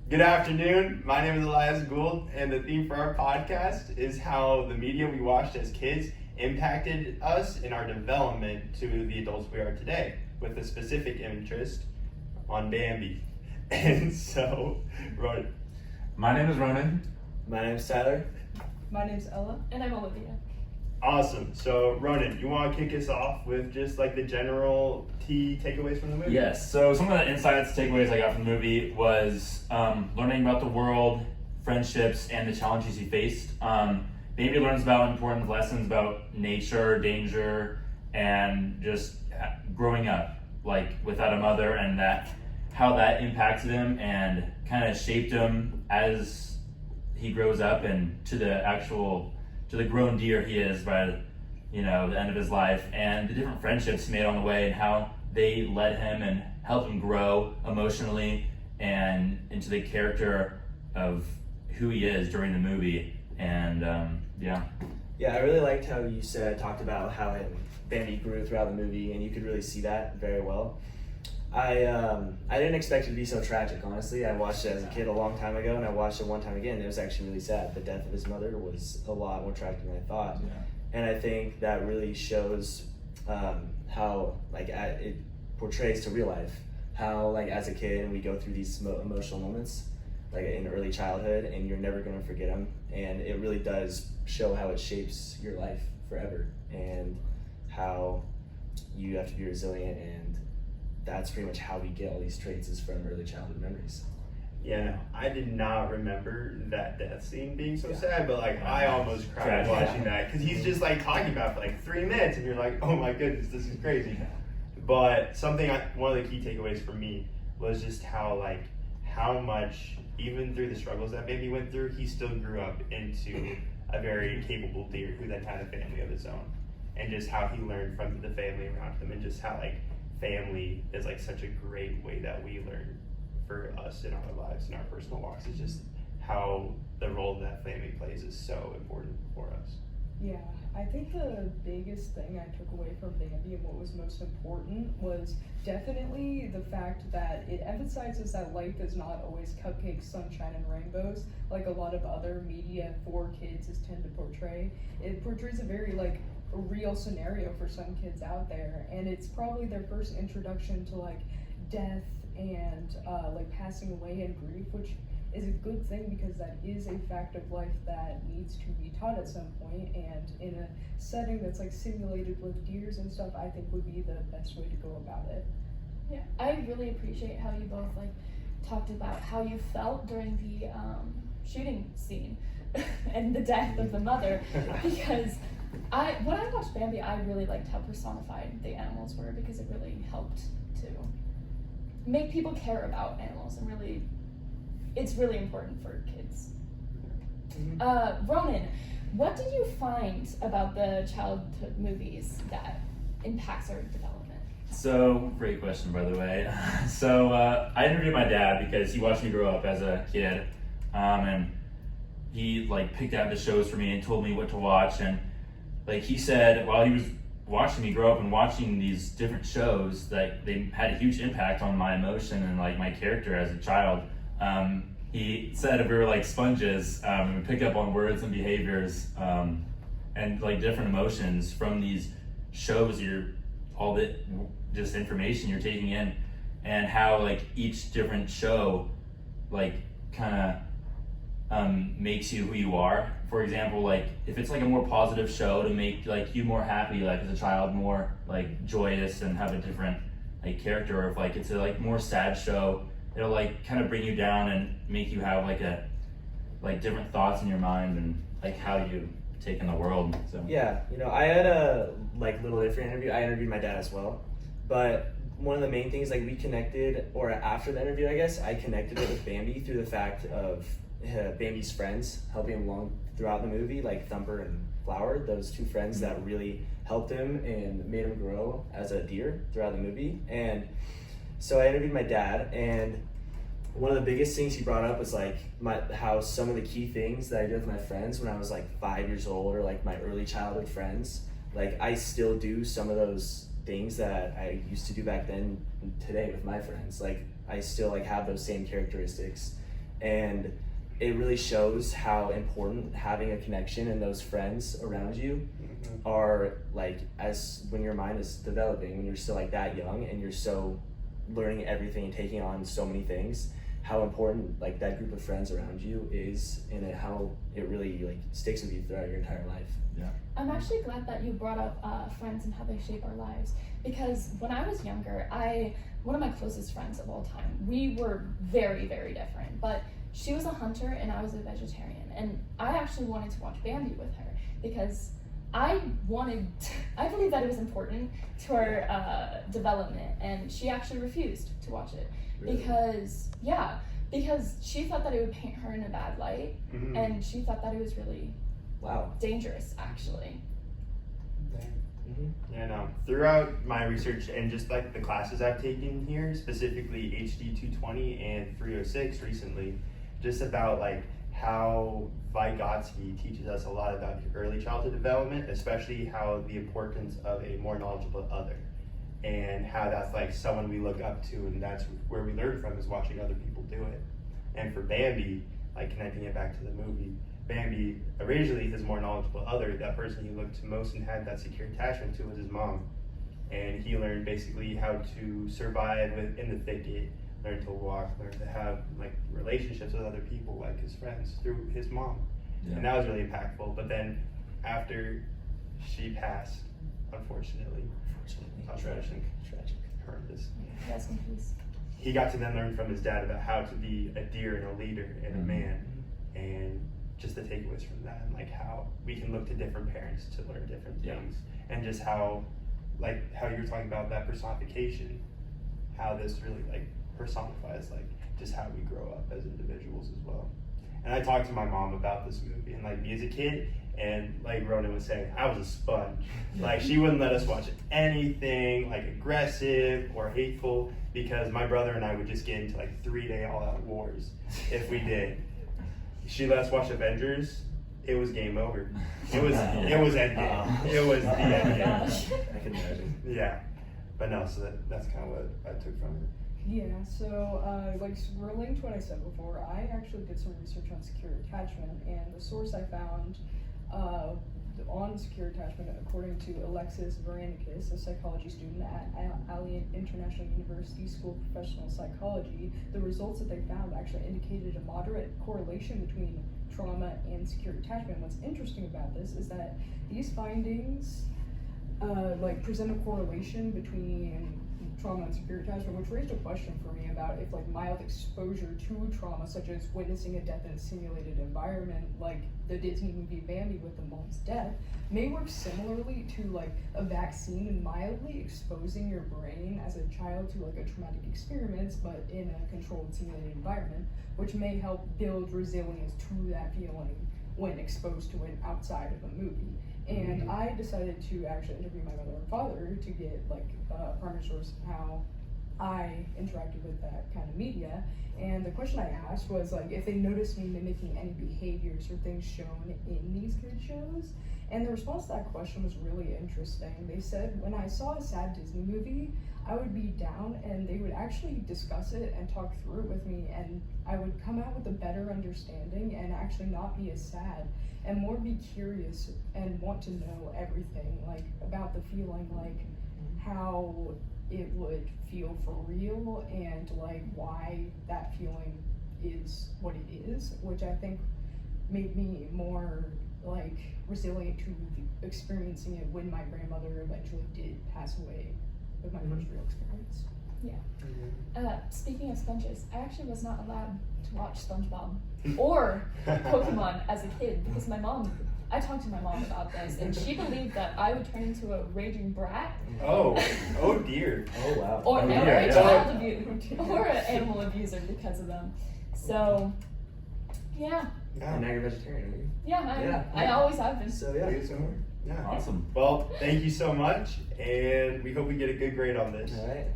Good afternoon. My name is Elias Gould, and the theme for our podcast is how the media we watched as kids impacted us in our development to the adults we are today, with a specific interest on Bambi. And so, Ronan. My name is Ronan. My name's Tyler. My name's Ella. And I'm Olivia. Awesome. So, Ronan, you want to kick us off with just like the general key takeaways from the movie? Yes, so some of the insights, takeaways I got from the movie was learning about the world, friendships, and the challenges he faced. Bambi learns about important lessons about nature, danger, and just growing up, like without a mother, and how that impacted him and kind of shaped him as he grows up and to the grown deer he is by the end of his life, and the different friendships he made on the way and how they led him and helped him grow emotionally and into the character of who he is during the movie. And Yeah, I really liked how you talked about how Bambi grew throughout the movie, and you could really see that very well. I didn't expect it to be so tragic, honestly. I watched it as a kid a long time ago, and I watched it one time again. It was actually really sad. The death of his mother was a lot more tragic than I thought. Yeah. And I think that really shows how it portrays to real life, how as a kid and we go through these emotional moments in early childhood, and you're never going to forget them, and it really does show how it shapes your life forever and how you have to be resilient, and that's pretty much how we get all these traits is from early childhood memories. Yeah, I did not remember that death scene being so sad, but I almost cried watching that because he's just talking about it for 3 minutes, and you're like, oh my goodness, this is crazy. But one of the key takeaways for me was just how much, even through the struggles that Bambi went through, he still grew up into a very capable deer who then had a family of his own, and just how he learned from the family around him, and just how family is such a great way that we learn for us in our lives and our personal walks. It's just how the role that family plays is so important for us. Yeah, I think the biggest thing I took away from Bambi and what was most important was definitely the fact that it emphasizes that life is not always cupcakes, sunshine, and rainbows like a lot of other media for kids tend to portray. It portrays a very a real scenario for some kids out there, and it's probably their first introduction to death and passing away and grief, which is a good thing because that is a fact of life that needs to be taught at some point, and in a setting that's simulated with deers and stuff, I think would be the best way to go about it. Yeah, I really appreciate how you both talked about how you felt during the shooting scene and the death of the mother, because when I watched Bambi, I really liked how personified the animals were, because it really helped to make people care about animals, and it's really important for kids. Mm-hmm. Ronan, what did you find about the childhood movies that impacts our development? So, great question, by the way. So, I interviewed my dad because he watched me grow up as a kid, and he picked out the shows for me and told me what to watch. And he said, while he was watching me grow up and watching these different shows, they had a huge impact on my emotion and my character as a child. He said we were like sponges, and we pick up on words and behaviors, and different emotions from these shows. All the just information you're taking in, and how each different show kind of makes you who you are. For example, if it's a more positive show to make you more happy, as a child, more joyous and have a different character, or if it's a more sad show, it'll kind of bring you down and make you have different thoughts in your mind and how you take in the world. So Yeah, I had a little different interview. I interviewed my dad as well, but one of the main things we connected, or after the interview, I guess I connected it with Bambi through the fact of Bambi's friends helping him along throughout the movie, Thumper and Flower, those two friends that really helped him and made him grow as a deer throughout the movie. And so I interviewed my dad, and one of the biggest things he brought up was how some of the key things that I did with my friends when I was 5 years old, or my early childhood friends, I still do some of those things that I used to do back then today with my friends. I still have those same characteristics, and it really shows how important having a connection and those friends around you are, like, as when your mind is developing, when you're still like that young and you're so learning everything and taking on so many things, how important like that group of friends around you is, and how it really like sticks with you throughout your entire life. Yeah. I'm actually glad that you brought up friends and how they shape our lives, because when I was younger, one of my closest friends of all time, we were very, very different, but she was a hunter and I was a vegetarian, and I actually wanted to watch Bambi with her because I believe that it was important to our development, and she actually refused to watch it. Really? Because she thought that it would paint her in a bad light, and she thought that it was really Wow. dangerous, actually. Yeah, no. Throughout my research and just like the classes I've taken here, specifically HD 220 and 306 recently, just about like how Vygotsky teaches us a lot about early childhood development, especially how the importance of a more knowledgeable other, and how that's like someone we look up to, and that's where we learn from, is watching other people do it. And for Bambi, like connecting it back to the movie, Bambi, originally his more knowledgeable other, that person he looked to most and had that secure attachment to, was his mom. And he learned basically how to survive in the thicket, learn to walk, learn to have like relationships with other people, like his friends, through his mom. Yeah. And that was really impactful. But then after she passed, unfortunately, Tragic. horrendous, Rest in peace. he got to then learn from his dad about how to be a deer and a leader and a man, and just the takeaways from that, and like how we can look to different parents to learn different things, and just how, like how you were talking about that personification, how this really like personifies like just how we grow up as individuals as well. And I talked to my mom about this movie and like me as a kid, and like Ronan was saying, I was a sponge. Like she wouldn't let us watch anything like aggressive or hateful, because my brother and I would just get into like 3-day all-out wars if we did. She let us watch Avengers. It was game over. It was ending. It was the ending. I can imagine. Yeah, but no. So that's kind of what I took from it. Yeah, so like relating to what I said before, I actually did some research on secure attachment, and the source I found on secure attachment, according to Alexis Veranicus, a psychology student at Alliant International University School of Professional Psychology, the results that they found actually indicated a moderate correlation between trauma and secure attachment. What's interesting about this is that these findings like present a correlation between trauma and secure attachment, which raised a question for me about if like mild exposure to trauma, such as witnessing a death in a simulated environment like the Disney movie Bambi with the mom's death, may work similarly to like a vaccine in mildly exposing your brain as a child to like a traumatic experience, but in a controlled simulated environment, which may help build resilience to that feeling when exposed to it outside of a movie. And I decided to actually interview my mother and father to get like a primary source of how I interacted with that kind of media. And the question I asked was like if they noticed me mimicking any behaviors or things shown in these kid shows. And the response to that question was really interesting. They said when I saw a sad Disney movie, I would be down and they would actually discuss it and talk through it with me, and I would come out with a better understanding and actually not be as sad and more be curious and want to know everything like about the feeling, like how it would feel for real and like why that feeling is what it is, which I think made me more like resilient to experiencing it when my grandmother eventually did pass away with my first real experience. Speaking of sponges, I actually was not allowed to watch SpongeBob or Pokemon as a kid because I talked to my mom about this, and she believed that I would turn into a raging brat. Oh dear. Oh wow. Or Oh, a yeah, child abuser, or an animal abuser because of them. So, yeah. And now you're vegetarian, are you? Yeah, I always have been. So yeah. Yeah. Awesome. Well, thank you so much, and we hope we get a good grade on this. All right.